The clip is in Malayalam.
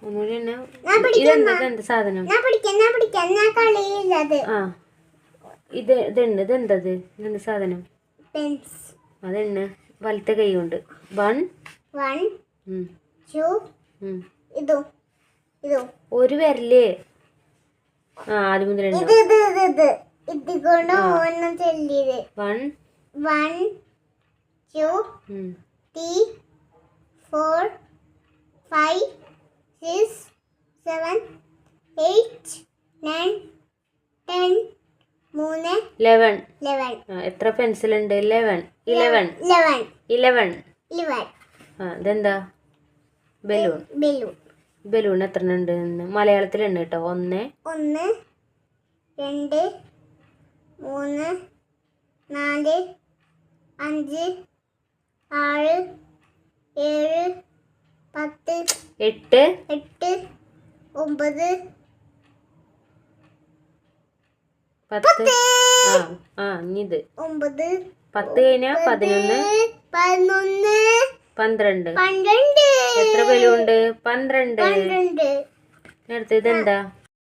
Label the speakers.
Speaker 1: ഒന്നുകൂടി ഇതെന്താ സാധനം? ആ ഇതെന്തത്? ഇതെന്ത് സാധനം? അതെന്നെ വലത്തെ കൈ കൊണ്ട് 1 2 ഒരു വിരല്. ആ ആദ്യം മുതൽ 1 2 3 4 5 6 7 8 9 10 11. എത്ര പെൻസിൽ ഉണ്ട്? 11. ആ ഇതെന്താ? ബലൂൺ എത്ര ഉണ്ട്? മലയാളത്തിലുണ്ട് കേട്ടോ. 1 2 3 4 5 6 7 10 8 9 10. ഇത് 9 10 കഴിഞ്ഞാ 11 12. എത്ര ബലൂൺ ഉണ്ട്? 12. അടുത്ത് ഇതെന്താ?